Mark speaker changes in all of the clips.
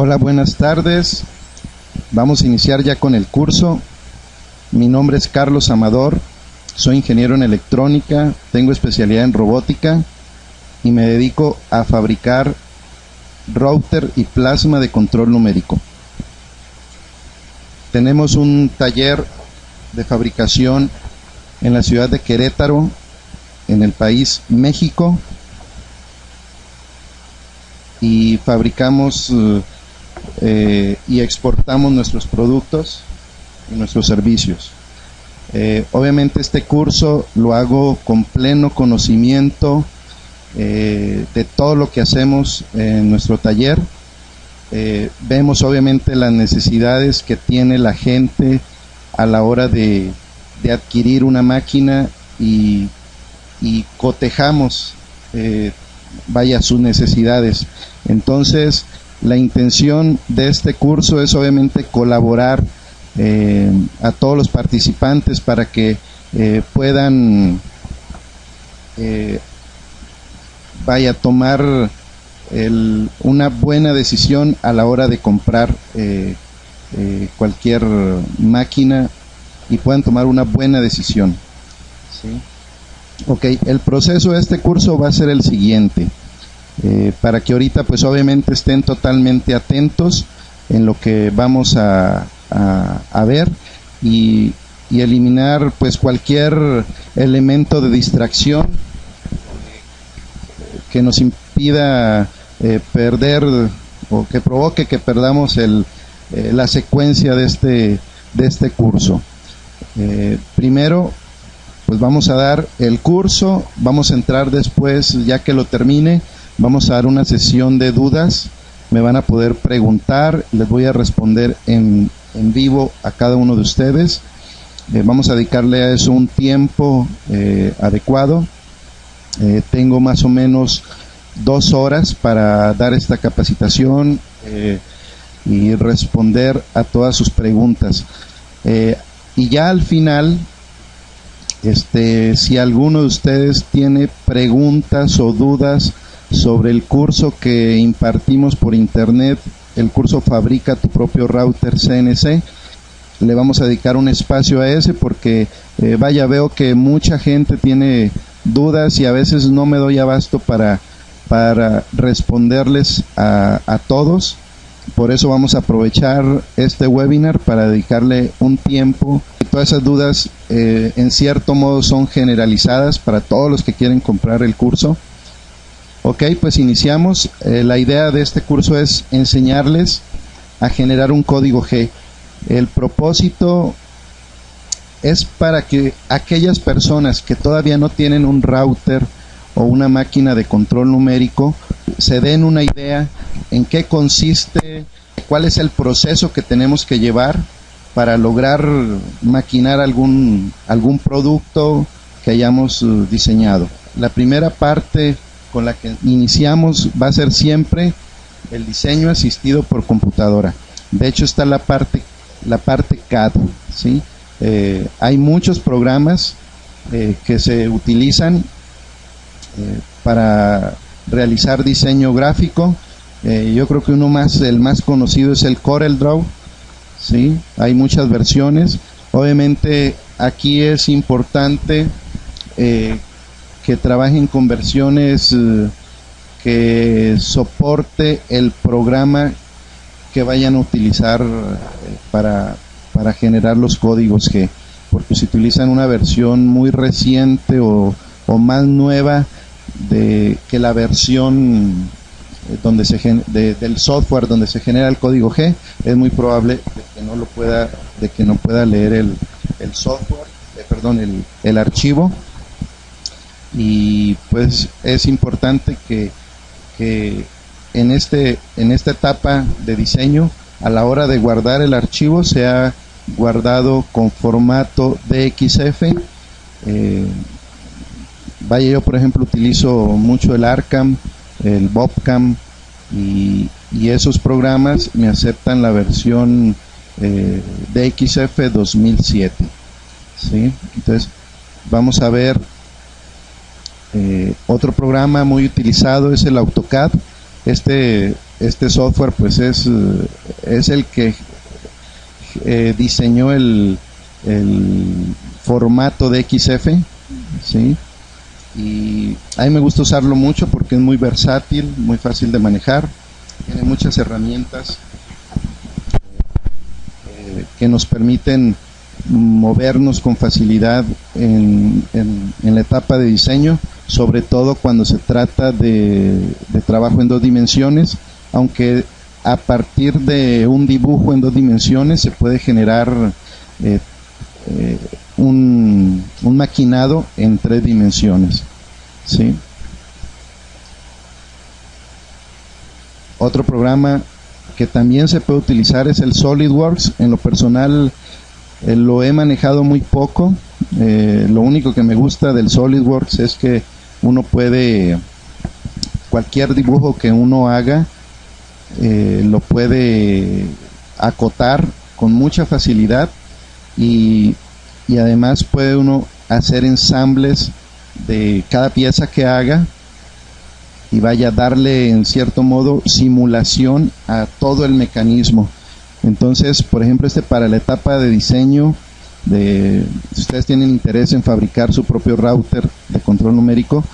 Speaker 1: Hola, buenas tardes. Vamos a iniciar ya con el curso. Mi nombre es Carlos Amador, soy ingeniero en electrónica, tengo especialidad en robótica y me dedico a fabricar router y plasma de control numérico. Tenemos un taller de fabricación en la ciudad de Querétaro, en el país México, y fabricamos y exportamos nuestros productos y nuestros servicios. Obviamente este curso lo hago con pleno conocimiento de todo lo que hacemos en nuestro taller. Vemos obviamente las necesidades que tiene la gente a la hora de adquirir una máquina y cotejamos sus necesidades. Entonces la intención de este curso es obviamente colaborar a todos los participantes para que puedan tomar una buena decisión a la hora de comprar cualquier máquina y puedan tomar una buena decisión. ¿Sí? Ok, el proceso de este curso va a ser el siguiente, para que ahorita pues obviamente estén totalmente atentos en lo que vamos a ver y eliminar pues cualquier elemento de distracción que nos impida perder o que provoque que perdamos la secuencia de este curso. Primero pues vamos a dar el curso, vamos a entrar después, ya que lo termine, vamos a dar una sesión de dudas, me van a poder preguntar, les voy a responder en vivo a cada uno de ustedes. Vamos a dedicarle a eso un tiempo adecuado. Tengo más o menos 2 horas para dar esta capacitación y responder a todas sus preguntas. Y ya al final, si alguno de ustedes tiene preguntas o dudas sobre el curso que impartimos por internet, el curso Fabrica tu propio router CNC, le vamos a dedicar un espacio a ese porque veo que mucha gente tiene dudas y a veces no me doy abasto para responderles a todos. Por eso vamos a aprovechar este webinar para dedicarle un tiempo. Todas esas dudas en cierto modo son generalizadas para todos los que quieren comprar el curso. Ok, pues iniciamos. La idea de este curso es enseñarles a generar un código G. El propósito es para que aquellas personas que todavía no tienen un router o una máquina de control numérico se den una idea en qué consiste, cuál es el proceso que tenemos que llevar para lograr maquinar algún producto que hayamos diseñado. La primera parte con la que iniciamos va a ser siempre el diseño asistido por computadora. De hecho está la parte CAD, ¿sí? Hay muchos programas que se utilizan para realizar diseño gráfico. Yo creo que el más conocido es el CorelDRAW, ¿sí? Hay muchas versiones. Obviamente aquí es importante que trabajen con versiones que soporte el programa que vayan a utilizar para generar los códigos G, porque si utilizan una versión muy reciente o más nueva que la versión del software donde se genera el código G, es muy probable de que no pueda leer el software, el archivo. Y pues es importante que en esta etapa de diseño, a la hora de guardar el archivo, sea guardado con formato DXF. Yo por ejemplo utilizo mucho el ARCam, el Bobcam y esos programas me aceptan la versión DXF 2007, ¿sí? Entonces vamos a ver otro programa muy utilizado es el AutoCAD. este software pues es el que diseñó el formato de XF, ¿sí? Y a mí me gusta usarlo mucho porque es muy versátil, muy fácil de manejar, tiene muchas herramientas que nos permiten movernos con facilidad en la etapa de diseño, sobre todo cuando se trata de trabajo en 2 dimensiones, aunque a partir de un dibujo en 2 dimensiones se puede generar un maquinado en 3 dimensiones, ¿sí? Otro programa que también se puede utilizar es el SolidWorks. En lo personal lo he manejado muy poco. Lo único que me gusta del SolidWorks es que uno puede, cualquier dibujo que uno haga, lo puede acotar con mucha facilidad y además puede uno hacer ensambles de cada pieza que haga y vaya a darle en cierto modo simulación a todo el mecanismo. Entonces, por ejemplo, para la etapa de diseño, si ustedes tienen interés en fabricar su propio router de control numérico,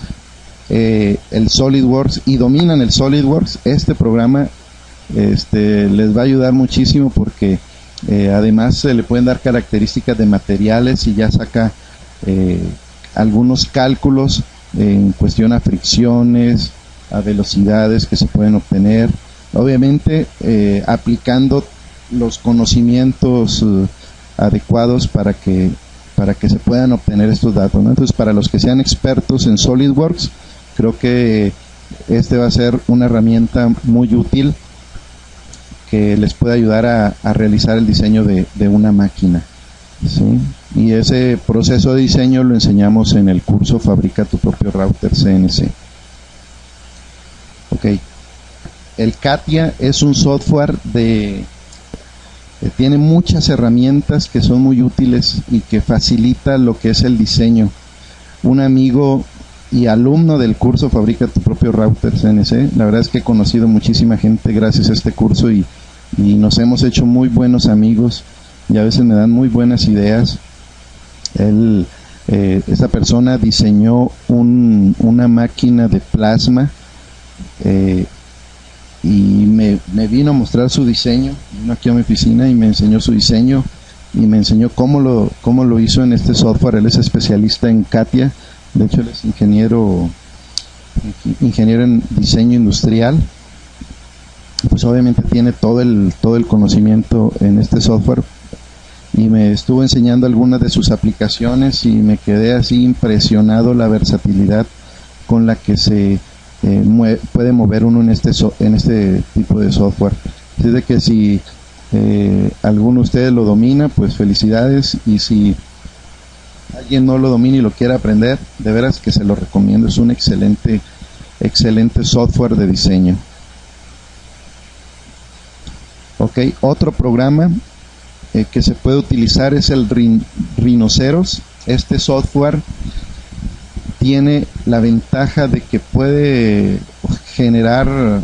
Speaker 1: el SolidWorks, y dominan el SolidWorks, este programa les va a ayudar muchísimo porque además se le pueden dar características de materiales y ya saca algunos cálculos en cuestión a fricciones, a velocidades que se pueden obtener, obviamente aplicando los conocimientos adecuados para que se puedan obtener estos datos, ¿no? Entonces, para los que sean expertos en SolidWorks, creo que va a ser una herramienta muy útil que les puede ayudar a realizar el diseño de una máquina, ¿sí? Y ese proceso de diseño lo enseñamos en el curso Fabrica tu propio router CNC. Ok. El CATIA es un software tiene muchas herramientas que son muy útiles y que facilita lo que es el diseño. Un amigo y alumno del curso Fabrica tu propio router CNC, la verdad es que he conocido muchísima gente gracias a este curso y nos hemos hecho muy buenos amigos y a veces me dan muy buenas ideas. Esta persona diseñó una máquina de plasma y me vino a mostrar su diseño, vino aquí a mi oficina y me enseñó su diseño y me enseñó cómo lo hizo en este software. Él es especialista en CATIA, de hecho él es ingeniero en diseño industrial, pues obviamente tiene todo el conocimiento en este software y me estuvo enseñando algunas de sus aplicaciones y me quedé así impresionado la versatilidad con la que se puede mover uno en este tipo de software. Así de que si alguno de ustedes lo domina, pues felicidades, y si alguien no lo domina y lo quiere aprender, de veras que se lo recomiendo. Es un excelente software de diseño. Ok, otro programa que se puede utilizar es el Rhinoceros. Este software tiene la ventaja de que puede generar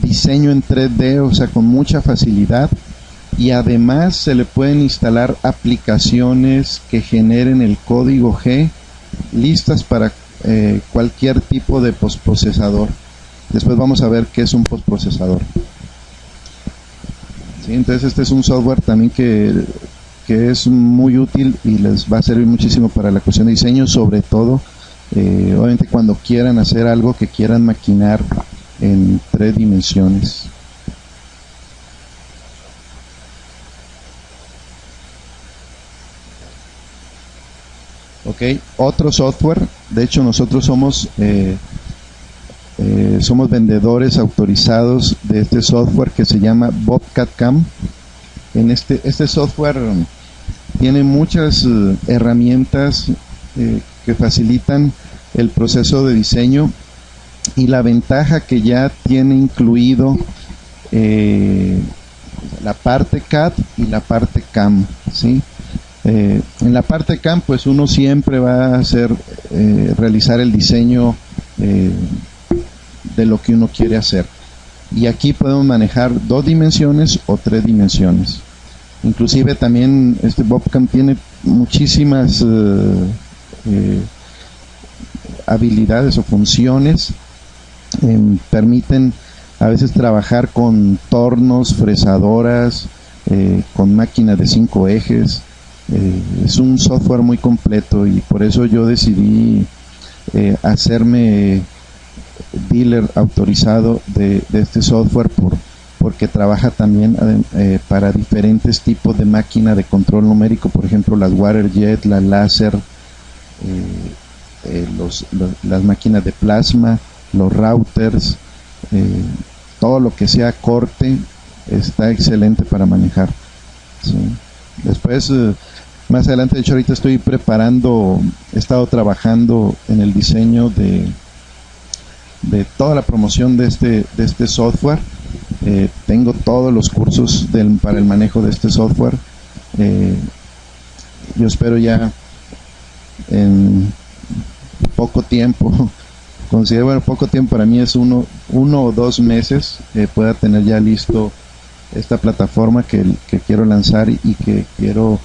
Speaker 1: diseño en 3D, o sea, con mucha facilidad, y además se le pueden instalar aplicaciones que generen el código G listas para cualquier tipo de postprocesador. Después vamos a ver qué es un postprocesador. ¿Sí? Entonces este es un software también que es muy útil y les va a servir muchísimo para la cuestión de diseño, sobre todo obviamente cuando quieran hacer algo que quieran maquinar en 3 dimensiones. Ok, otro software, de hecho nosotros somos vendedores autorizados de este software que se llama Bobcat CAM. En este software tiene muchas herramientas que facilitan el proceso de diseño, y la ventaja que ya tiene incluido la parte CAD y la parte CAM, ¿sí? En la parte CAM pues uno siempre va a realizar el diseño de lo que uno quiere hacer. Y aquí podemos manejar 2 dimensiones o 3 dimensiones. Inclusive también este Bobcam tiene muchísimas habilidades o funciones. Permiten a veces trabajar con tornos, fresadoras, con máquinas de 5 ejes. Es un software muy completo y por eso yo decidí hacerme dealer autorizado de este software porque trabaja también para diferentes tipos de máquina de control numérico, por ejemplo las WaterJet, la láser, las máquinas de plasma, los routers, todo lo que sea corte está excelente para manejar, ¿sí? Después más adelante, de hecho ahorita estoy he estado trabajando en el diseño de toda la promoción de este software. Tengo todos los cursos para el manejo de este software. Yo espero ya en poco tiempo, considero poco tiempo, para mí es uno o 2 meses, pueda tener ya listo esta plataforma que quiero lanzar y que quiero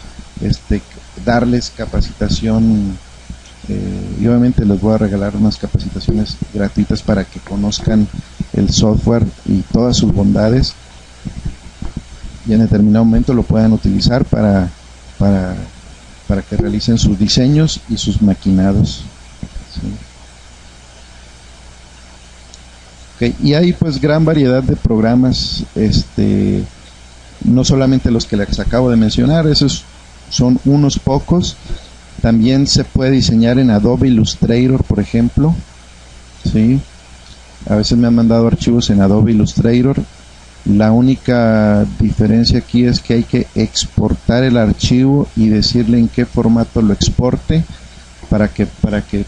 Speaker 1: darles capacitación. Y obviamente les voy a regalar unas capacitaciones gratuitas para que conozcan el software y todas sus bondades y en determinado momento lo puedan utilizar para que realicen sus diseños y sus maquinados, ¿sí? Okay. Y hay pues gran variedad de programas, no solamente los que les acabo de mencionar, esos son unos pocos. También se puede diseñar en Adobe Illustrator, por ejemplo, ¿sí? A veces me han mandado archivos en Adobe Illustrator. La única diferencia aquí es que hay que exportar el archivo y decirle en qué formato lo exporte para que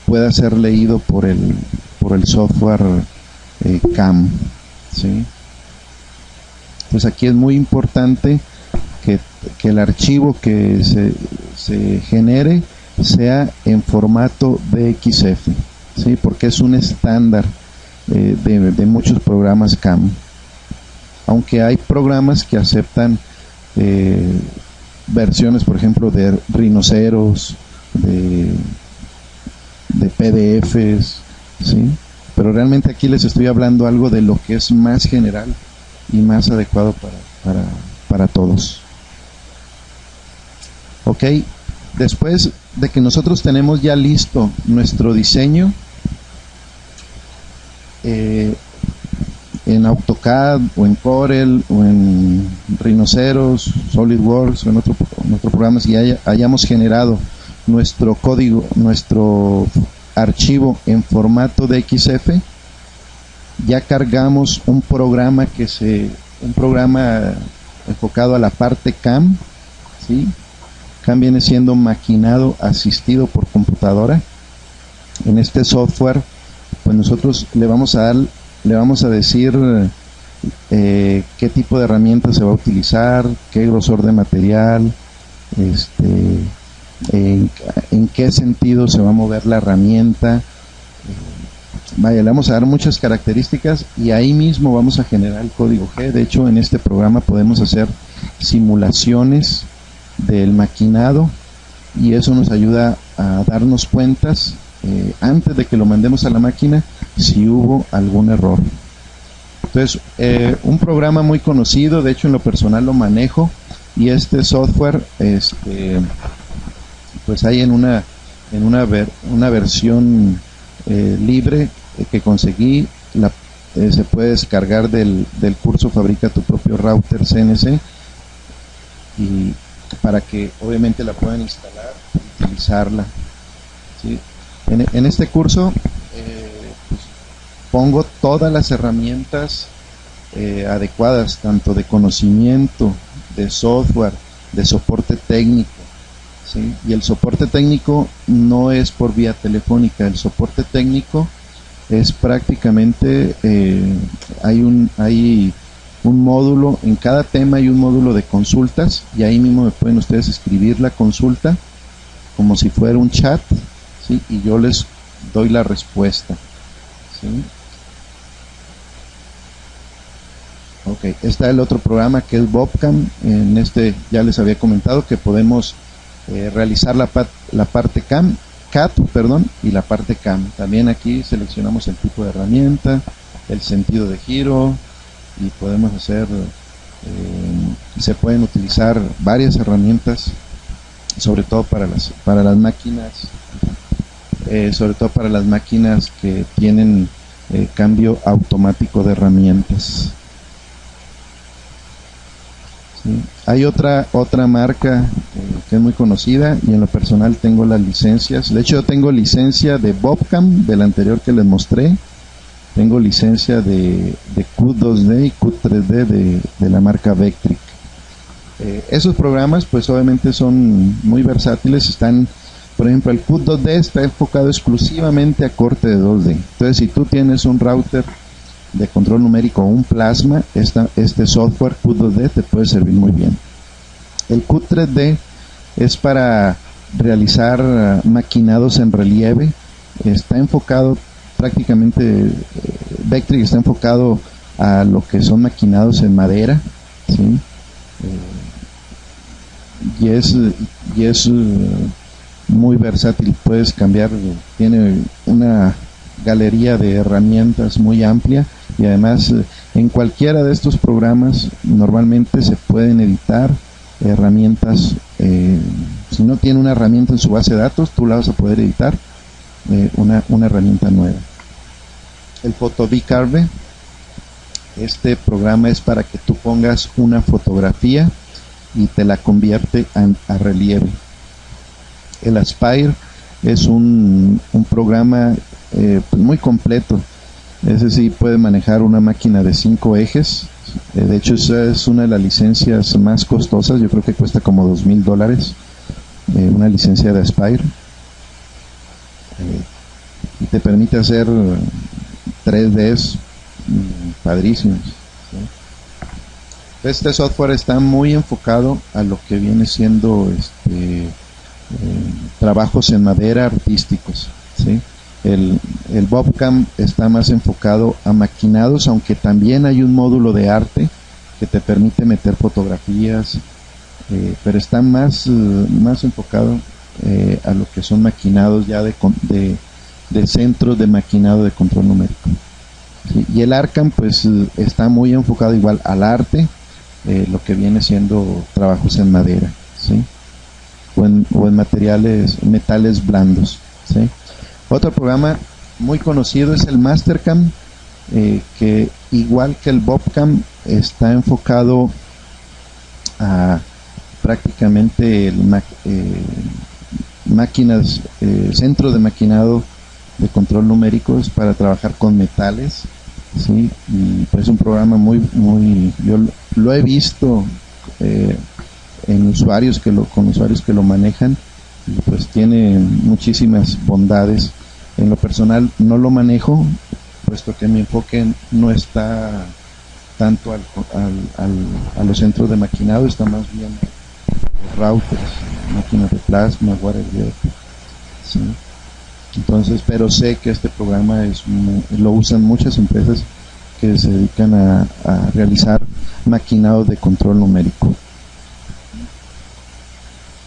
Speaker 1: pueda ser leído por el software CAM, ¿sí? Pues aquí es muy importante que el archivo que se genere sea en formato DXF, ¿sí? Porque es un estándar de muchos programas CAM, aunque hay programas que aceptan versiones, por ejemplo, de rinoceros, de PDFs, ¿sí? Pero realmente aquí les estoy hablando algo de lo que es más general y más adecuado para todos. Ok, después de que nosotros tenemos ya listo nuestro diseño en AutoCAD o en Corel o en Rhinoceros, SolidWorks o en otro programa, si hayamos generado nuestro código, nuestro archivo en formato de XF, ya cargamos un programa enfocado a la parte CAM, ¿sí? CAM viene siendo maquinado asistido por computadora. En este software, pues nosotros le vamos a decir qué tipo de herramienta se va a utilizar, qué grosor de material, en qué sentido se va a mover la herramienta. Le vamos a dar muchas características y ahí mismo vamos a generar el código G. De hecho, en este programa podemos hacer simulaciones del maquinado y eso nos ayuda a darnos cuentas antes de que lo mandemos a la máquina si hubo algún error. Entonces, un programa muy conocido, de hecho en lo personal lo manejo, y este software pues hay en una versión libre que conseguí, se puede descargar del curso Fabrica tu propio router CNC, y para que obviamente la puedan instalar y utilizarla, ¿sí? En este curso pues, pongo todas las herramientas adecuadas, tanto de conocimiento, de software, de soporte técnico, ¿sí? Y el soporte técnico no es por vía telefónica, el soporte técnico es prácticamente hay un módulo, en cada tema hay un módulo de consultas y ahí mismo me pueden ustedes escribir la consulta como si fuera un chat, ¿sí? Y yo les doy la respuesta, ¿sí? Ok, está el otro programa que es Bobcam. En este ya les había comentado que podemos realizar la parte CAT, perdón, y la parte CAM. También aquí seleccionamos el tipo de herramienta, el sentido de giro y podemos hacer, se pueden utilizar varias herramientas, sobre todo para las máquinas, sobre todo para las máquinas que tienen cambio automático de herramientas. ¿Sí? Hay otra marca que es muy conocida y en lo personal tengo las licencias. De hecho, yo tengo licencia de Bobcam, del anterior que les mostré. Tengo licencia de Q2D y Q3D de la marca Vectric. Esos programas pues obviamente son muy versátiles. Están, por ejemplo, el Q2D está enfocado exclusivamente a corte de 2D. Entonces, si tú tienes un router de control numérico o un plasma, este software Q2D te puede servir muy bien. El Q3D es para realizar maquinados en relieve. Está enfocado prácticamente, Vectric está enfocado a lo que son maquinados en madera, ¿sí? Y es muy versátil. Puedes cambiar, tiene una galería de herramientas muy amplia y además en cualquiera de estos programas normalmente se pueden editar herramientas. Si no tiene una herramienta en su base de datos, tú la vas a poder editar una herramienta nueva. El PhotoVCarve, este programa es para que tú pongas una fotografía y te la convierte a relieve. El Aspire es un programa muy completo. Ese sí puede manejar una máquina de 5 ejes. De hecho, esa es una de las licencias más costosas. Yo creo que cuesta como $2,000 una licencia de Aspire. Y te permite hacer 3Ds padrísimos. Este software está muy enfocado a lo que viene siendo trabajos en madera artísticos, ¿sí? El Bobcam está más enfocado a maquinados, aunque también hay un módulo de arte que te permite meter fotografías, pero está más enfocado a lo que son maquinados ya de centros de maquinado de control numérico. ¿Sí? Y el Arcam pues está muy enfocado igual al arte, lo que viene siendo trabajos en madera, ¿sí? o en metales blandos, ¿sí? Otro programa muy conocido es el Mastercam, que igual que el Bobcam está enfocado a prácticamente máquinas, centro de maquinado de control numérico para trabajar con metales, ¿sí? Y pues es un programa yo lo he visto con usuarios que lo manejan y pues tiene muchísimas bondades. En lo personal no lo manejo, puesto que mi enfoque no está tanto a los centros de maquinado, está más bien routers, máquinas de plasma, waterjet, ¿sí? Entonces, pero sé que este programa lo usan muchas empresas que se dedican a realizar maquinados de control numérico.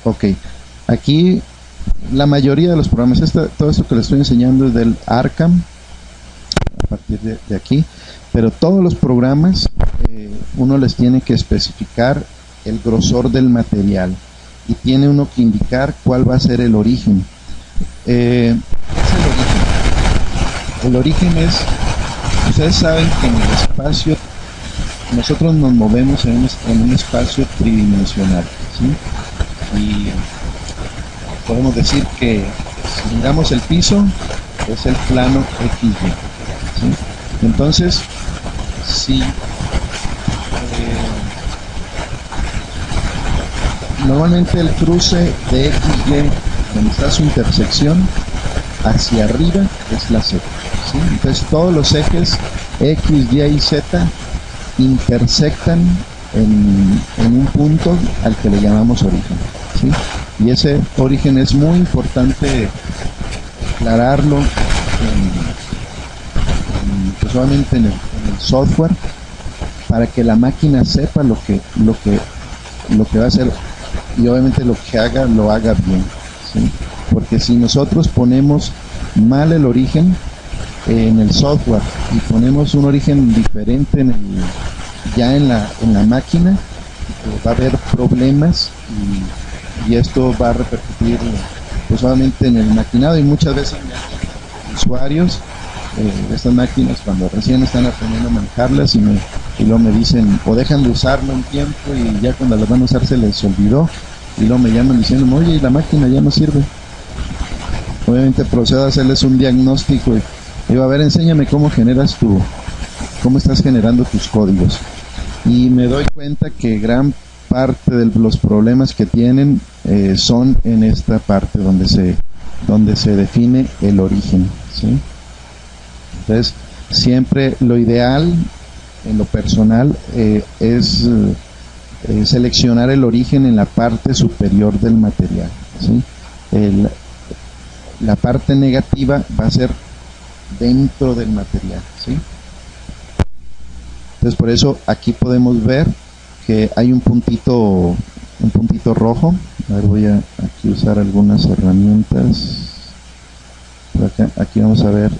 Speaker 1: Ok, aquí la mayoría de los programas, todo esto que les estoy enseñando es del Arcam, a partir de aquí, pero todos los programas uno les tiene que especificar el grosor del material y tiene uno que indicar cuál va a ser el origen. ¿Qué es el origen? El origen es, ustedes saben que en el espacio nosotros nos movemos en un espacio tridimensional, ¿sí? Y podemos decir que si miramos el piso es el plano XY, ¿sí? Entonces, si normalmente el cruce de XY, donde está su intersección, hacia arriba es la Z, ¿sí? Entonces todos los ejes X, Y y Z intersectan en un punto al que le llamamos origen, ¿sí? Y ese origen es muy importante aclararlo pues solamente en el software, para que la máquina sepa lo que va a hacer, y obviamente lo que haga lo haga bien, ¿sí? Porque si nosotros ponemos mal el origen en el software y ponemos un origen diferente ya en la máquina, va a haber problemas, y esto va a repercutir pues solamente en el maquinado, y muchas veces usuarios de estas máquinas, cuando recién están aprendiendo a manejarlas, y luego me dicen, o dejan de usarlo un tiempo y ya cuando las van a usar se les olvidó, y luego me llaman diciendo, oye, la máquina ya no sirve. Obviamente procedo a hacerles un diagnóstico y digo, a ver, enséñame cómo estás generando tus códigos. Y me doy cuenta que gran parte de los problemas que tienen son en esta parte donde se define el origen, ¿sí? Entonces, siempre lo ideal, en lo personal, es seleccionar el origen en la parte superior del material, ¿sí? La parte negativa va a ser dentro del material, ¿sí? Entonces, por eso aquí podemos ver que hay un puntito rojo. A ver, voy a aquí usar algunas herramientas. Por acá, aquí vamos a ver.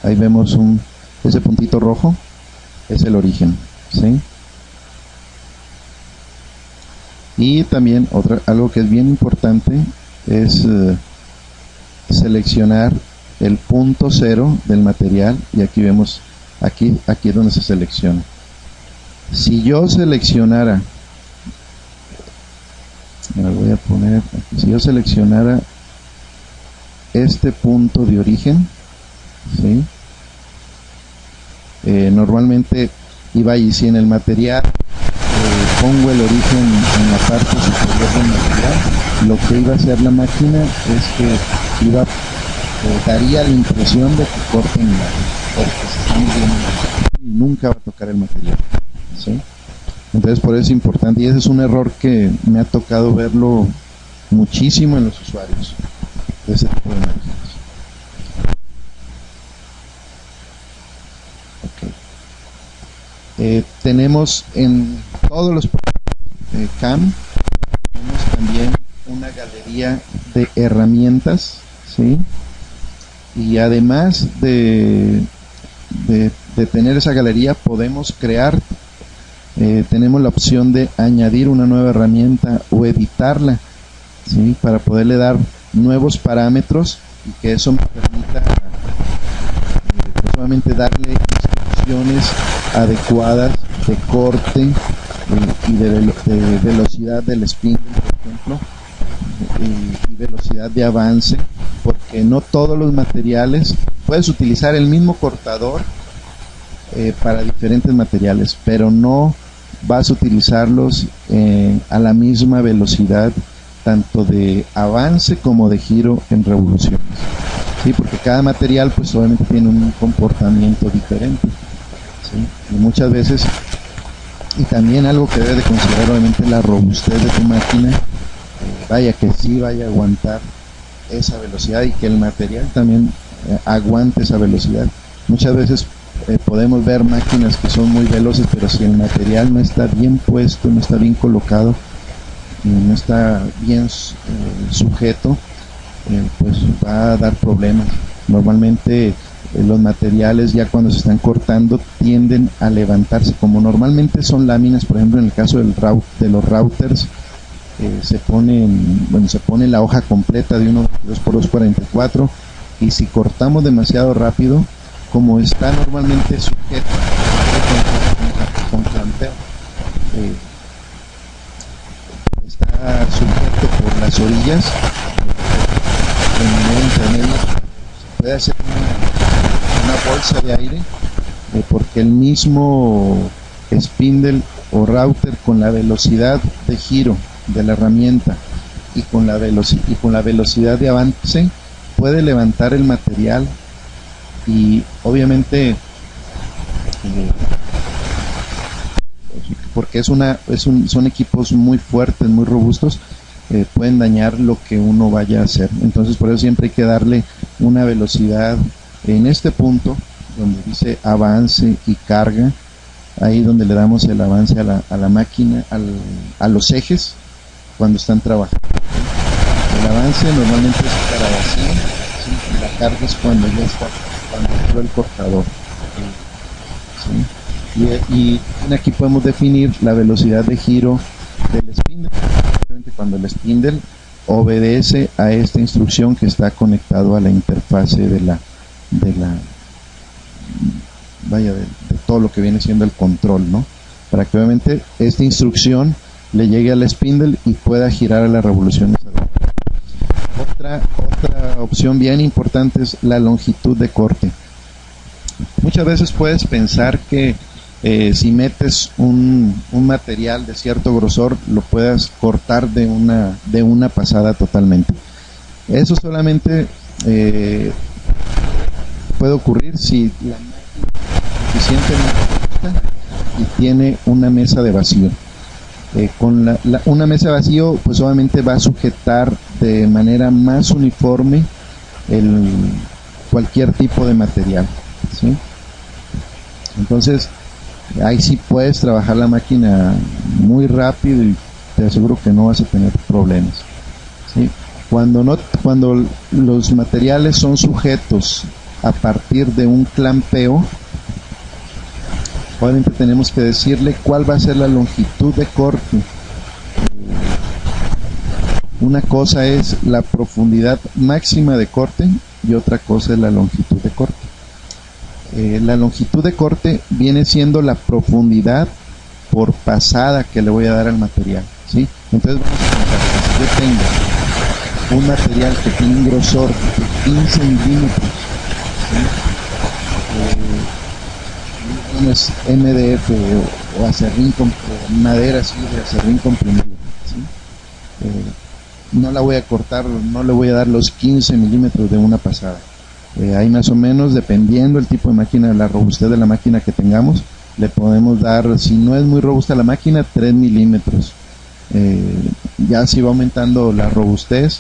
Speaker 1: Ahí vemos ese puntito rojo es el origen, ¿sí? Y también algo que es bien importante es seleccionar el punto cero del material, y aquí vemos, aquí es donde se selecciona. Si yo seleccionara, me voy a poner aquí, si yo seleccionara este punto de origen, ¿sí? Normalmente iba, y si en el material pongo el origen en la parte superior del material, lo que iba a hacer la máquina es que daría la impresión de que corten porque se está moviendo y nunca va a tocar el material, ¿sí? Entonces, por eso es importante, y ese es un error que me ha tocado verlo muchísimo en los usuarios de ese tipo de máquinas. Tenemos en todos los CAM, tenemos también una galería de herramientas, ¿sí? Y además de tener esa galería, podemos crear, tenemos la opción de añadir una nueva herramienta o editarla, ¿sí? Para poderle dar nuevos parámetros, y que eso me permita solamente darle instrucciones adecuadas de corte y de velocidad del spindle, por ejemplo, y velocidad de avance, porque no todos los materiales, puedes utilizar el mismo cortador para diferentes materiales, pero no vas a utilizarlos a la misma velocidad, tanto de avance como de giro en revoluciones, ¿sí? Porque cada material pues obviamente tiene un comportamiento diferente, ¿sí? Y muchas veces, y también algo que debes de considerar obviamente, la robustez de tu máquina, vaya que sí vaya a aguantar esa velocidad, y que el material también aguante esa velocidad. Muchas veces podemos ver máquinas que son muy veloces, pero si el material no está bien puesto, no está bien colocado, no está bien sujeto, pues va a dar problemas. Normalmente los materiales, ya cuando se están cortando, tienden a levantarse, como normalmente son láminas. Por ejemplo, en el caso de los routers, se pone la hoja completa de 1.22x244, y si cortamos demasiado rápido, como está normalmente sujeto con clampeo, está sujeto por las orillas, de manera intermedia, se puede hacer una bolsa de aire, porque el mismo spindle o router, con la velocidad de giro de la herramienta y con la velocidad de avance, puede levantar el material, y obviamente porque son equipos muy fuertes, muy robustos, pueden dañar lo que uno vaya a hacer. Entonces, por eso siempre hay que darle una velocidad en este punto donde dice avance y carga, ahí donde le damos el avance a la máquina, a los ejes cuando están trabajando. El avance normalmente es para vacío, ¿sí? Y la carga es cuando ya está, cuando entró el cortador, ¿sí? Y aquí podemos definir la velocidad de giro del spindle. Cuando el spindle obedece a esta instrucción que está conectado a la interfase de todo lo que viene siendo el control, ¿no? Para que obviamente esta instrucción le llegue al spindle y pueda girar a las revoluciones. Otra opción bien importante es la longitud de corte. Muchas veces puedes pensar que si metes un material de cierto grosor lo puedas cortar de una pasada totalmente. Eso solamente puede ocurrir si la máquina es suficientemente corta y tiene una mesa de vacío. Con una mesa de vacío, pues obviamente va a sujetar de manera más uniforme cualquier tipo de material, ¿sí? Entonces, ahí sí puedes trabajar la máquina muy rápido y te aseguro que no vas a tener problemas, ¿sí? Cuando los materiales son sujetos a partir de un clampeo, obviamente tenemos que decirle cuál va a ser la longitud de corte. Una cosa es la profundidad máxima de corte y otra cosa es la longitud de corte. La longitud de corte viene siendo la profundidad por pasada que le voy a dar al material, ¿sí? Entonces vamos a pensar que si yo tengo un material que tiene un grosor de 15 milímetros, ¿sí? No es MDF o acerrín madera así de acerrín comprimido, ¿sí? No la voy a cortar, no le voy a dar los 15 milímetros de una pasada. Ahí más o menos, dependiendo el tipo de máquina, la robustez de la máquina que tengamos, le podemos dar, si no es muy robusta la máquina, 3 milímetros. Ya si va aumentando la robustez,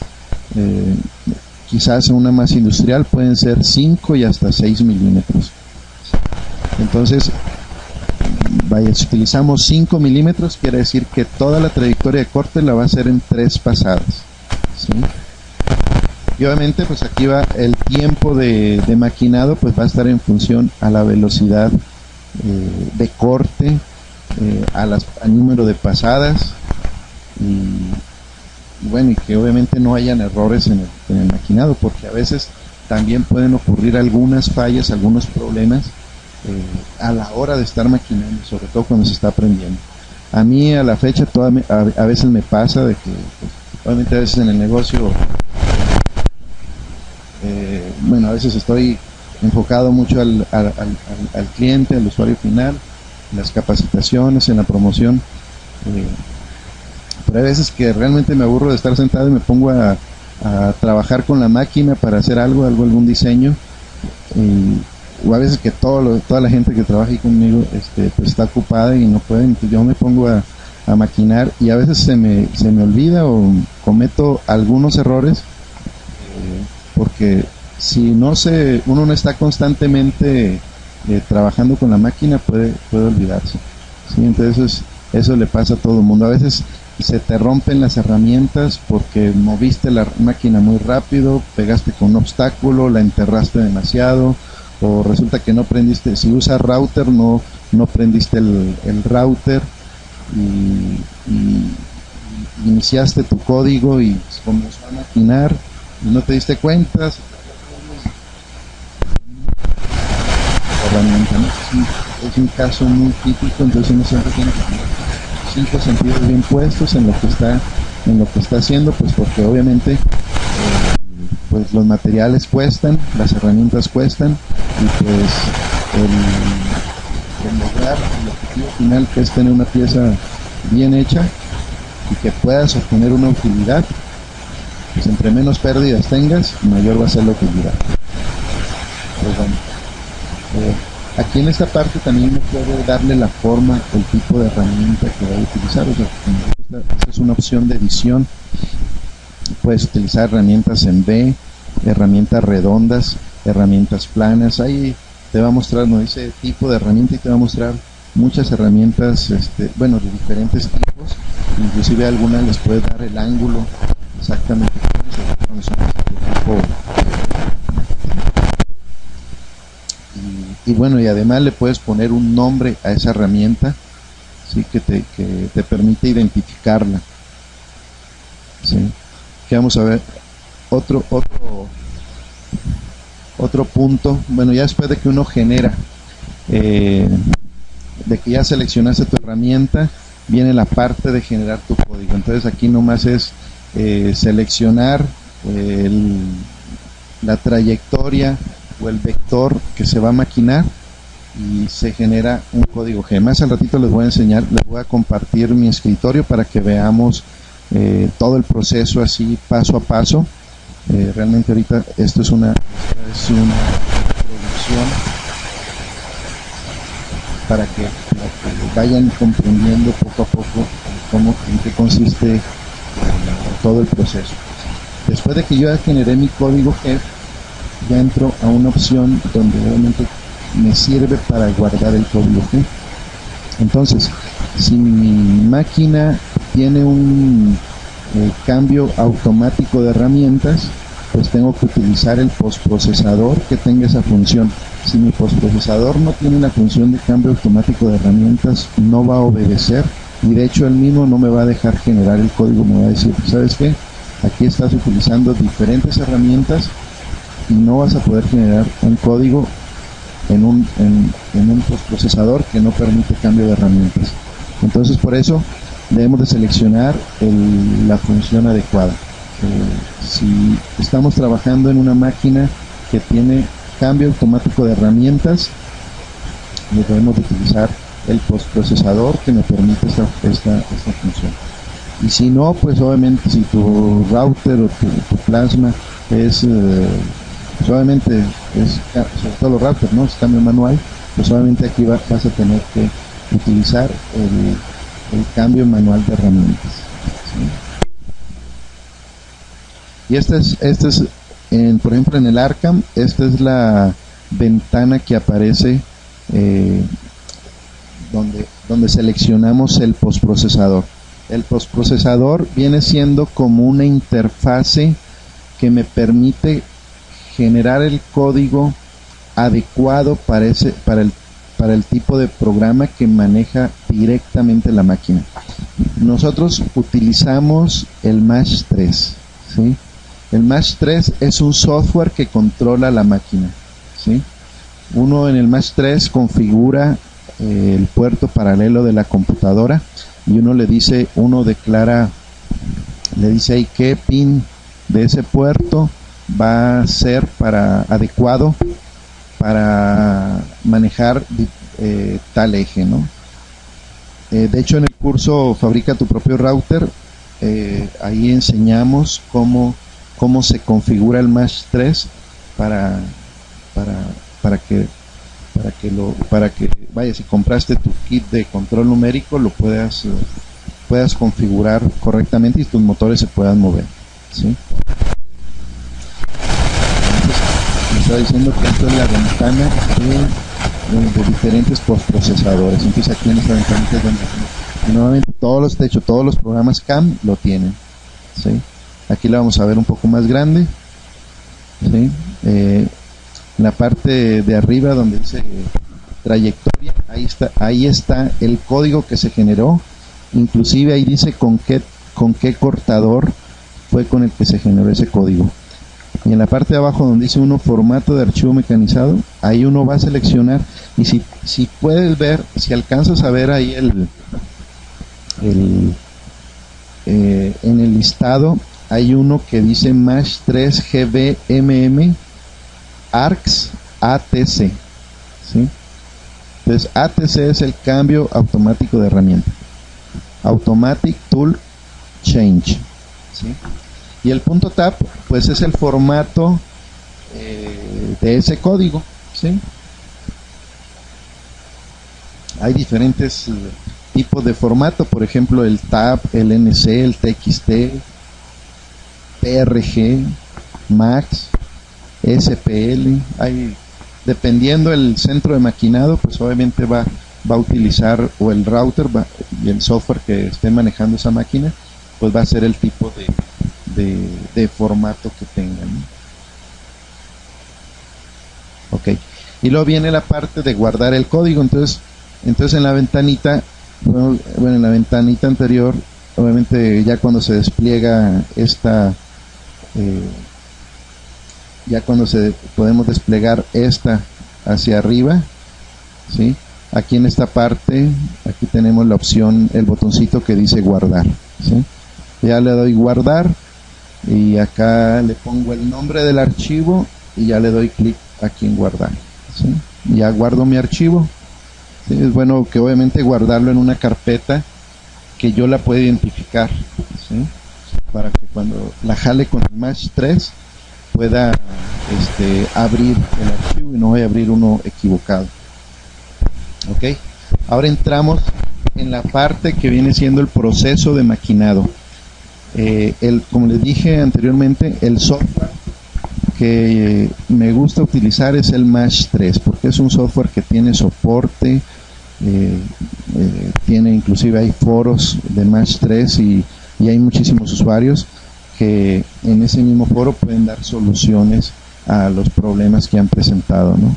Speaker 1: quizás en una más industrial pueden ser 5 y hasta 6 milímetros. Entonces, vaya, si utilizamos 5 milímetros, quiere decir que toda la trayectoria de corte la va a hacer en 3 pasadas, ¿sí? Y obviamente pues aquí va el tiempo de maquinado, pues va a estar en función a la velocidad de corte, al número de pasadas y bueno, y que obviamente no hayan errores en el maquinado, porque a veces también pueden ocurrir algunas fallas, algunos problemas a la hora de estar maquinando, sobre todo cuando se está aprendiendo. A mí a la fecha a veces me pasa de que pues, obviamente a veces en el negocio bueno, a veces estoy enfocado mucho al cliente, al usuario final, en las capacitaciones, en la promoción, pero hay veces que realmente me aburro de estar sentado y me pongo a trabajar con la máquina para hacer algún diseño, o a veces que toda la gente que trabaja ahí conmigo pues está ocupada y no pueden, entonces yo me pongo a maquinar y a veces se me olvida o cometo algunos errores, porque si uno no está constantemente trabajando con la máquina puede olvidarse, ¿sí? Entonces eso le pasa a todo el mundo. A veces se te rompen las herramientas porque moviste la máquina muy rápido, pegaste con un obstáculo, la enterraste demasiado, o resulta que no prendiste, si usas router no prendiste el router y iniciaste tu código y comenzó a maquinar y no te diste cuenta, herramienta, ¿no? Es un caso muy típico, entonces uno siempre tiene que tener 5 sentidos bien puestos en lo que está haciendo, pues porque obviamente pues los materiales cuestan, las herramientas cuestan y pues el lograr el objetivo final, que es tener una pieza bien hecha y que puedas obtener una utilidad, pues entre menos pérdidas tengas, mayor va a ser la utilidad. Pues bueno, aquí en esta parte también me puede darle la forma, el tipo de herramienta que voy a utilizar. O sea, esta es una opción de edición. Puedes utilizar herramientas en V, herramientas redondas, herramientas planas. Hay te va a mostrar, no dice tipo de herramienta, y te va a mostrar muchas herramientas, bueno, de diferentes tipos, inclusive algunas les puedes dar el ángulo exactamente cuando son de tipo, y bueno, y además le puedes poner un nombre a esa herramienta, ¿sí? que te permite identificarla, ¿sí? Que vamos a ver otro punto. Bueno, ya después de que uno genera, de que ya seleccionaste tu herramienta, viene la parte de generar tu código. Entonces aquí nomás es seleccionar la trayectoria o el vector que se va a maquinar y se genera un código G. Más al ratito les voy a enseñar, les voy a compartir mi escritorio para que veamos todo el proceso así paso a paso. Realmente ahorita esto es una introducción para que vayan comprendiendo poco a poco en qué consiste todo el proceso. Después de que yo ya generé mi código G, ya entro a una opción donde realmente me sirve para guardar el código G. Entonces, si mi máquina tiene un cambio automático de herramientas, pues tengo que utilizar el postprocesador que tenga esa función. Si mi postprocesador no tiene la función de cambio automático de herramientas, no va a obedecer, y de hecho él mismo no me va a dejar generar el código. Me va a decir, ¿sabes qué? Aquí estás utilizando diferentes herramientas y no vas a poder generar un código en un postprocesador que no permite cambio de herramientas. Entonces, por eso debemos de seleccionar la función adecuada. Si estamos trabajando en una máquina que tiene cambio automático de herramientas, debemos de utilizar el postprocesador que me permite esta función. Y si no, pues obviamente si tu router o tu plasma es obviamente sobre todo los routers, ¿no? Es cambio manual, pues obviamente aquí vas a tener que utilizar el cambio manual de herramientas, ¿sí? Y esta es por ejemplo en el Arkham, esta es la ventana que aparece donde seleccionamos el postprocesador. El postprocesador viene siendo como una interfase que me permite generar el código adecuado para el tipo de programa que maneja directamente la máquina. Nosotros utilizamos el MASH3, ¿sí? El MASH3 es un software que controla la máquina, ¿sí? Uno en el MASH3 configura el puerto paralelo de la computadora, y uno le dice ahí qué pin de ese puerto va a ser adecuado para manejar tal eje, ¿no? De hecho, en el curso Fabrica tu propio router, ahí enseñamos cómo se configura el MASH3 para que vaya, si compraste tu kit de control numérico, lo puedas configurar correctamente y tus motores se puedan mover, ¿sí? Entonces, me está diciendo que esto es la ventana de diferentes postprocesadores. Entonces aquí en esta ventana es donde nuevamente todos los programas CAM lo tienen, ¿sí? Aquí la vamos a ver un poco más grande, ¿sí? En la parte de arriba donde dice trayectoria, ahí está el código que se generó, inclusive ahí dice con qué cortador fue con el que se generó ese código. Y en la parte de abajo donde dice uno formato de archivo mecanizado, ahí uno va a seleccionar, y si puedes ver, si alcanzas a ver ahí en el listado, hay uno que dice MASH3 GBMM ARCS ATC, ¿sí? Entonces ATC es el cambio automático de herramienta, Automatic Tool Change, ¿sí? Y el .tab pues es el formato de ese código, ¿sí? Hay diferentes tipos de formato, por ejemplo el tab, el NC, el TXT, PRG, MAX, SPL, hay dependiendo el centro de maquinado, pues obviamente va a utilizar, o el router y el software que esté manejando esa máquina, pues va a ser el tipo de formato que tengan, ¿no? Ok, y luego viene la parte de guardar el código. Entonces en la ventanita, bueno, en la ventanita anterior, obviamente ya cuando se despliega ya cuando podemos desplegar esta hacia arriba, ¿sí? Aquí en esta parte, aquí tenemos la opción, el botoncito que dice guardar, ¿sí? Ya le doy guardar y acá le pongo el nombre del archivo y ya le doy clic aquí en guardar, ¿sí? Ya guardo mi archivo, ¿sí? Es bueno que obviamente guardarlo en una carpeta que yo la pueda identificar, ¿sí? Para que cuando la jale con el Match 3 pueda abrir el archivo y no vaya a abrir uno equivocado. Ok, ahora entramos en la parte que viene siendo el proceso de maquinado. Como les dije anteriormente, el software que me gusta utilizar es el Match 3, porque es un software que tiene soporte, tiene inclusive hay foros de Match 3 y hay muchísimos usuarios que en ese mismo foro pueden dar soluciones a los problemas que han presentado, ¿no?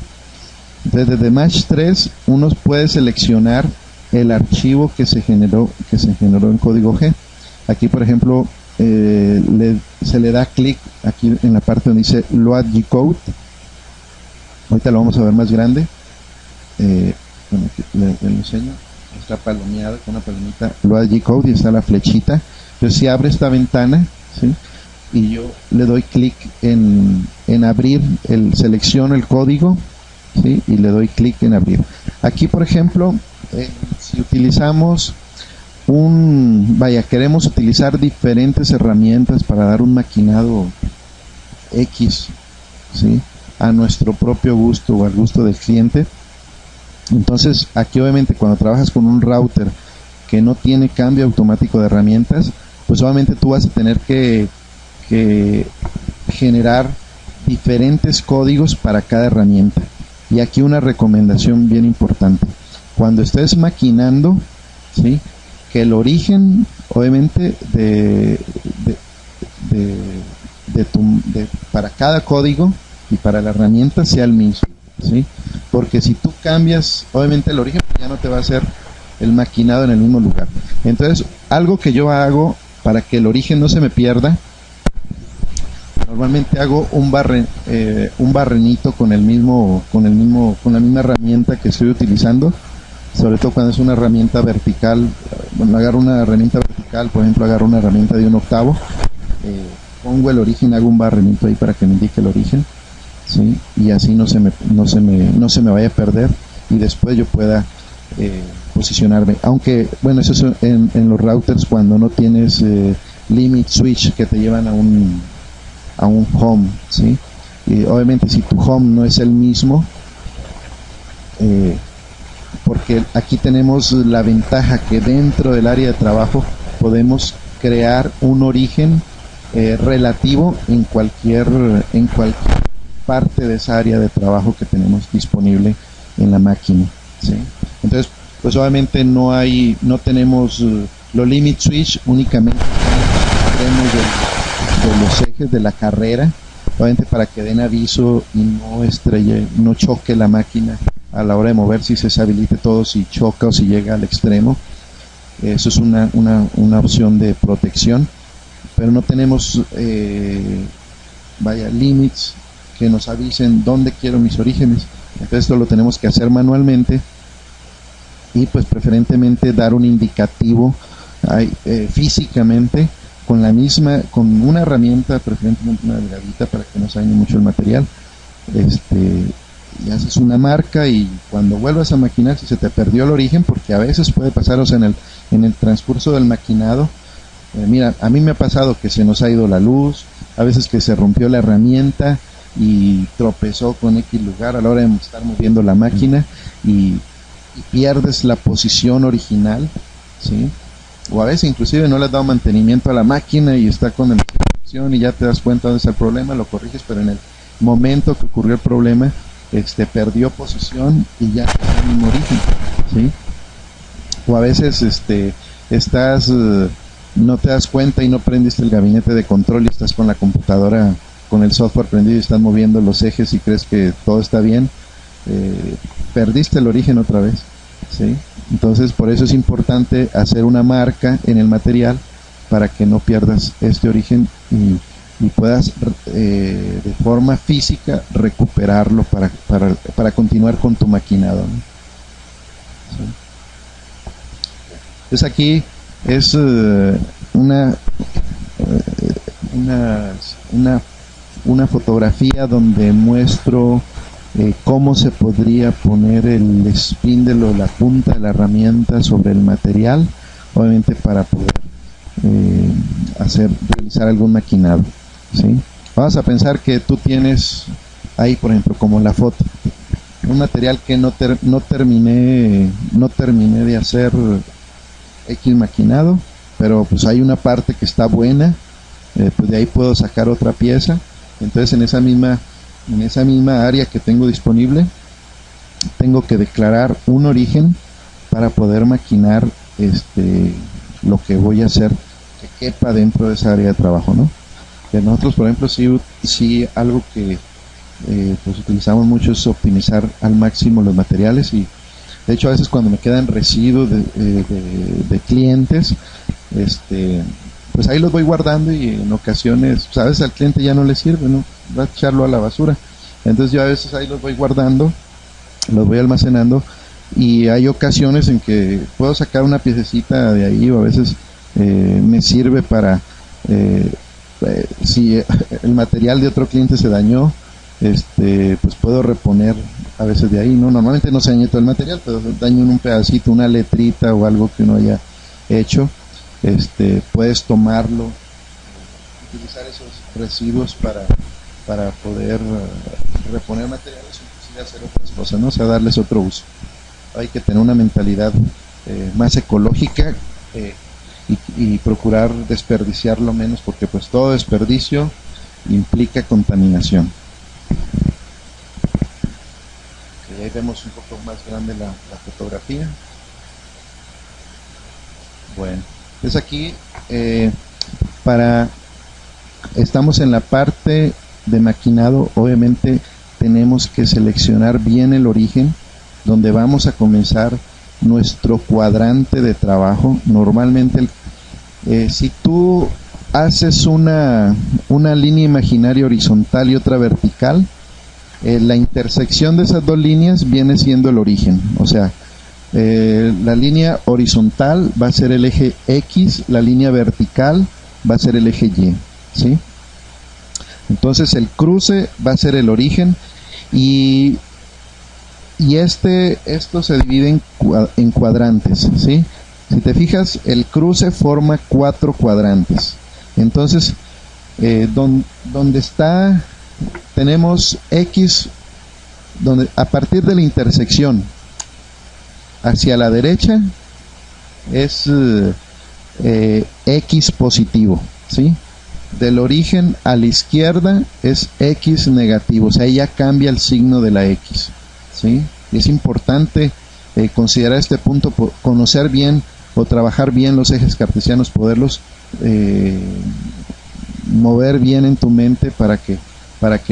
Speaker 1: Entonces, desde Match 3 uno puede seleccionar el archivo que se generó en código G. Aquí, por ejemplo, se le da clic aquí en la parte donde dice Load G-Code. Ahorita lo vamos a ver más grande. Bueno, aquí le enseño. Está palomeada con una palomita Load G-Code y está la flechita. Entonces, si abre esta ventana, ¿sí? Y yo le doy clic en abrir, selecciono el código, ¿sí? Y le doy clic en abrir. Aquí, por ejemplo, si utilizamos queremos utilizar diferentes herramientas para dar un maquinado X, ¿sí? A nuestro propio gusto o al gusto del cliente. Entonces, aquí obviamente cuando trabajas con un router que no tiene cambio automático de herramientas, pues obviamente tú vas a tener que generar diferentes códigos para cada herramienta. Y aquí una recomendación bien importante: cuando estés maquinando, ¿sí? Que el origen obviamente para cada código y para la herramienta sea el mismo, ¿sí? Porque si tú cambias obviamente el origen, ya no te va a hacer el maquinado en el mismo lugar. Entonces, algo que yo hago para que el origen no se me pierda, normalmente hago un barrenito con la misma herramienta que estoy utilizando, sobre todo cuando es una herramienta vertical. Bueno, agarro una herramienta vertical, por ejemplo, agarro una herramienta de 1/8, pongo el origen, hago un barrenito ahí para que me indique el origen, ¿sí? Y así no se me vaya a perder y después yo pueda posicionarme. Aunque, bueno, eso es en los routers cuando no tienes limit switch que te llevan a un home, ¿sí? Y obviamente si tu home no es el mismo, porque aquí tenemos la ventaja que dentro del área de trabajo podemos crear un origen relativo en cualquier parte de esa área de trabajo que tenemos disponible en la máquina, ¿sí? Entonces, pues obviamente no tenemos los limit switch únicamente extremos de los ejes de la carrera, obviamente para que den aviso y no choque la máquina a la hora de mover, si se deshabilite todo, si choca o si llega al extremo. Eso es una opción de protección, pero no tenemos limits que nos avisen dónde quiero mis orígenes. Entonces esto lo tenemos que hacer manualmente y pues preferentemente dar un indicativo físicamente con una herramienta, preferentemente una delgadita para que no se dañe mucho el material. Y haces una marca y cuando vuelvas a maquinar, si se te perdió el origen, porque a veces puede pasar, o sea, en el transcurso del maquinado, mira, a mí me ha pasado que se nos ha ido la luz, a veces que se rompió la herramienta y tropezó con X lugar a la hora de estar moviendo la máquina y pierdes la posición original, ¿sí? O a veces inclusive no le has dado mantenimiento a la máquina y está con la y ya te das cuenta dónde está el problema, lo corriges, pero en el momento que ocurrió el problema perdió posición y ya está en el mismo origen, ¿sí? O a veces estás, no te das cuenta y no prendiste el gabinete de control y estás con la computadora, con el software prendido y estás moviendo los ejes y crees que todo está bien, perdiste el origen otra vez, ¿sí? Entonces por eso es importante hacer una marca en el material para que no pierdas este origen y puedas de forma física recuperarlo para continuar con tu maquinado, ¿no? ¿Sí? Entonces aquí es una fotografía donde muestro cómo se podría poner el spindle o la punta de la herramienta sobre el material, obviamente para poder realizar algún maquinado, ¿sí? Vamos a pensar que tú tienes ahí, por ejemplo, como la foto, un material que no terminé de hacer X maquinado, pero pues hay una parte que está buena, pues de ahí puedo sacar otra pieza. Entonces en esa misma área que tengo disponible, tengo que declarar un origen para poder maquinar lo que voy a hacer que quepa dentro de esa área de trabajo, ¿no? Que nosotros, por ejemplo, sí algo que pues utilizamos mucho es optimizar al máximo los materiales, y de hecho a veces cuando me quedan residuos de clientes, pues ahí los voy guardando, y en ocasiones, pues a veces al cliente ya no le sirve, ¿no? Va a echarlo a la basura. Entonces yo a veces ahí los voy guardando, los voy almacenando, y hay ocasiones en que puedo sacar una piececita de ahí, o a veces me sirve para si el material de otro cliente se dañó, pues puedo reponer a veces de ahí, ¿no? Normalmente no se daña todo el material, pero daño en un pedacito, una letrita o algo que uno haya hecho, puedes tomarlo, utilizar esos residuos para poder reponer materiales, inclusive hacer otras cosas, ¿no? O sea, darles otro uso. Hay que tener una mentalidad más ecológica, y procurar desperdiciar lo menos, porque pues todo desperdicio implica contaminación. Okay, ahí vemos un poco más grande la fotografía. Bueno, es aquí estamos en la parte de maquinado. Obviamente tenemos que seleccionar bien el origen donde vamos a comenzar nuestro cuadrante de trabajo. Normalmente si tú haces una línea imaginaria horizontal y otra vertical, la intersección de esas dos líneas viene siendo el origen. O sea, la línea horizontal va a ser el eje X, la línea vertical va a ser el eje Y, ¿sí? Entonces el cruce va a ser el origen, y esto se divide en cuadrantes, ¿sí? Si te fijas, el cruce forma 4 cuadrantes. Entonces, donde está, tenemos X, donde a partir de la intersección hacia la derecha es X positivo, ¿sí? Del origen a la izquierda es X negativo, o sea, ya cambia el signo de la X, ¿sí? Y es importante considerar este punto, conocer bien o trabajar bien los ejes cartesianos, poderlos mover bien en tu mente para que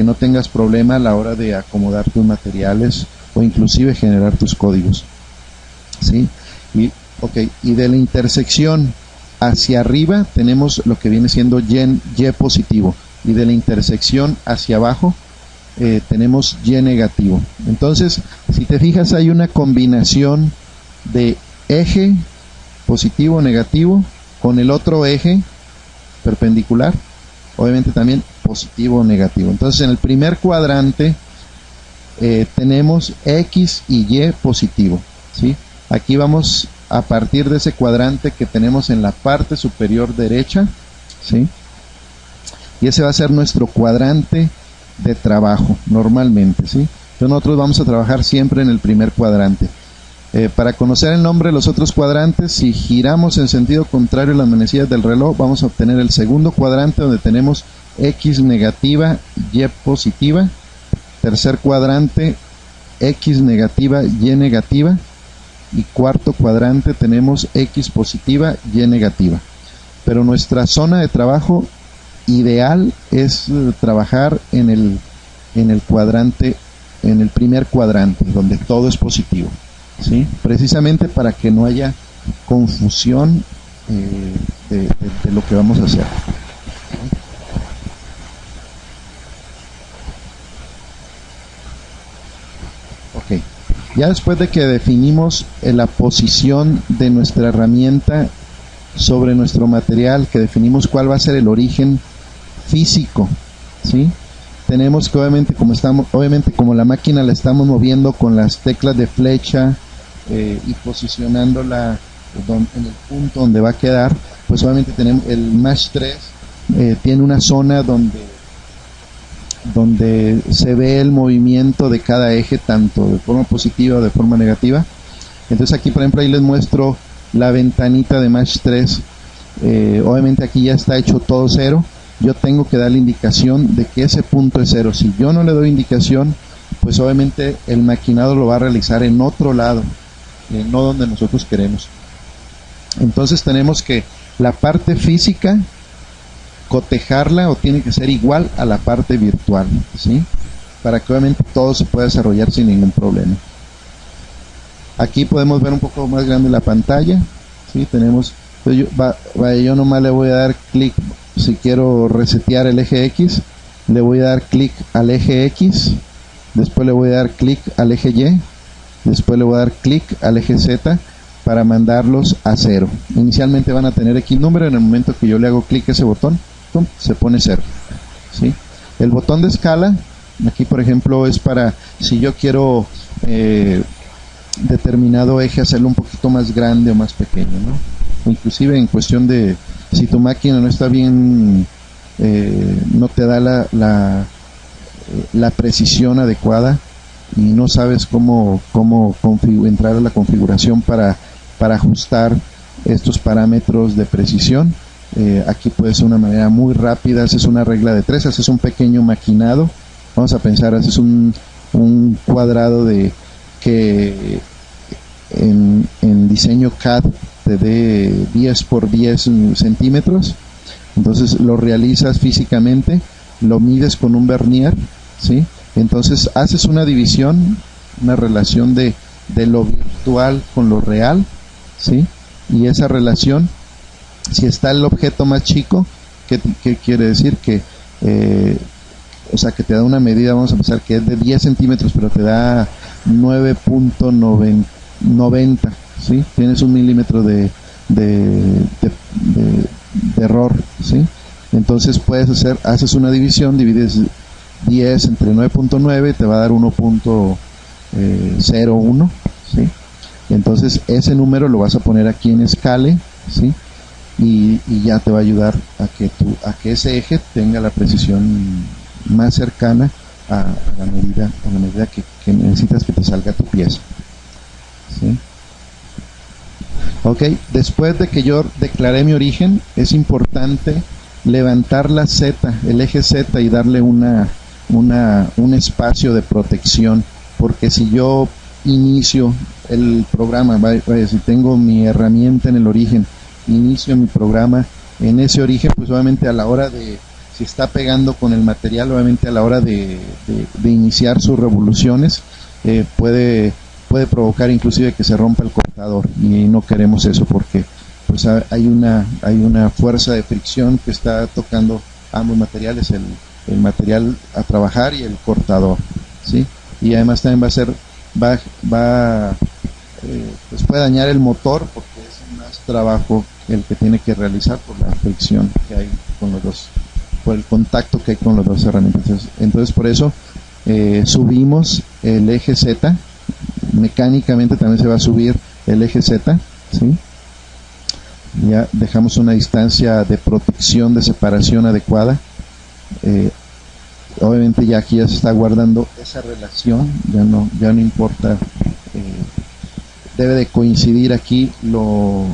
Speaker 1: no tengas problema a la hora de acomodar tus materiales o inclusive generar tus códigos, ¿sí? Y de la intersección hacia arriba tenemos lo que viene siendo Y positivo, y de la intersección hacia abajo tenemos Y negativo. Entonces, si te fijas, hay una combinación de eje positivo negativo con el otro eje perpendicular, obviamente también positivo negativo. Entonces, en el primer cuadrante tenemos X y Y positivo, ¿sí? Aquí vamos a partir de ese cuadrante que tenemos en la parte superior derecha, ¿sí? Y ese va a ser nuestro cuadrante de trabajo normalmente, ¿sí? Entonces nosotros vamos a trabajar siempre en el primer cuadrante. Para conocer el nombre de los otros cuadrantes, si giramos en sentido contrario las manecillas del reloj, vamos a obtener el segundo cuadrante, donde tenemos X negativa, Y positiva. Tercer cuadrante, X negativa, Y negativa, y cuarto cuadrante tenemos X positiva, Y negativa. Pero nuestra zona de trabajo ideal es trabajar en el cuadrante, en el primer cuadrante, donde todo es positivo, ¿sí? Precisamente para que no haya confusión de lo que vamos a hacer. Ok, ya después de que definimos la posición de nuestra herramienta sobre nuestro material, que definimos cuál va a ser el origen físico, ¿sí? Tenemos que obviamente como la máquina la estamos moviendo con las teclas de flecha y posicionándola en el punto donde va a quedar, pues obviamente tenemos el Mesh 3 tiene una zona donde se ve el movimiento de cada eje, tanto de forma positiva o de forma negativa. Entonces aquí, por ejemplo, ahí les muestro la ventanita de Mesh 3. Obviamente aquí ya está hecho todo cero. Yo tengo que dar la indicación de que ese punto es cero. Si yo no le doy indicación, pues obviamente el maquinado lo va a realizar en otro lado, no donde nosotros queremos. Entonces tenemos que la parte física cotejarla, o tiene que ser igual a la parte virtual, ¿sí? Para que obviamente todo se pueda desarrollar sin ningún problema. Aquí podemos ver un poco más grande la pantalla, ¿sí? Tenemos, yo nomás le voy a dar clic. Si quiero resetear el eje X, le voy a dar clic al eje X, después le voy a dar clic al eje Y, después le voy a dar clic al eje Z para mandarlos a cero. Inicialmente van a tener X número, en el momento que yo le hago clic a ese botón, ¡pum!, se pone cero, ¿sí? El botón de escala, aquí por ejemplo es para si yo quiero determinado eje hacerlo un poquito más grande o más pequeño, ¿no? O inclusive en cuestión de si tu máquina no está bien, no te da la precisión adecuada y no sabes cómo entrar a la configuración para ajustar estos parámetros de precisión, aquí puede ser una manera muy rápida. Haces una regla de 3, haces un pequeño maquinado. Vamos a pensar, haces un cuadrado de que en diseño CAD te dé 10 por 10 centímetros. Entonces lo realizas físicamente, lo mides con un vernier, ¿sí? Entonces haces una división, una relación de lo virtual con lo real, ¿sí? Y esa relación, si está el objeto más chico, ¿qué quiere decir? Que o sea, que te da una medida, vamos a pensar que es de 10 centímetros, pero te da 9.90, ¿sí? Tienes un milímetro de error, ¿sí? Entonces haces una división, divides 10 entre 9.9, te va a dar 1.01, ¿sí? Entonces ese número lo vas a poner aquí en Scale, ¿sí? Y ya te va a ayudar a que ese eje tenga la precisión más cercana a la medida que necesitas que te salga tu pieza, ¿sí? Ok, después de que yo declaré mi origen, es importante levantar la Z, el eje Z, y darle un espacio de protección, porque si yo inicio el programa, si tengo mi herramienta en el origen, inicio mi programa en ese origen, pues obviamente a la hora de, si está pegando con el material, obviamente a la hora de iniciar sus revoluciones, puede provocar inclusive que se rompa el cortador, y no queremos eso porque pues hay una fuerza de fricción que está tocando ambos materiales, el material a trabajar y el cortador, ¿sí? Y además también pues puede dañar el motor, porque es más trabajo el que tiene que realizar por la fricción que hay con los dos, por el contacto que hay con las dos herramientas. Entonces por eso subimos el eje Z, mecánicamente también se va a subir el eje Z, ¿sí? Ya dejamos una distancia de protección, de separación adecuada. Obviamente ya aquí ya se está guardando esa relación, ya no importa, debe de coincidir aquí lo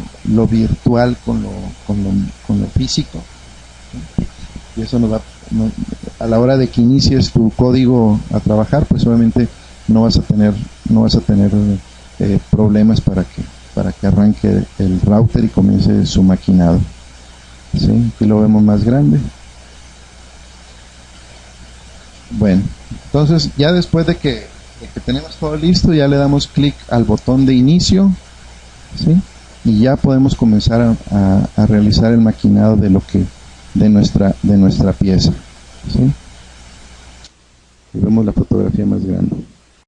Speaker 1: virtual con lo físico, ¿sí? Y eso a la hora de que inicies tu código a trabajar, pues obviamente no vas a tener problemas para que arranque el router y comience su maquinado. ¿Sí? Aquí lo vemos más grande. Bueno, entonces ya después de que tenemos todo listo, ya le damos clic al botón de inicio, ¿sí? Y ya podemos comenzar a realizar el maquinado de nuestra pieza, ¿sí? Y vemos la fotografía más grande.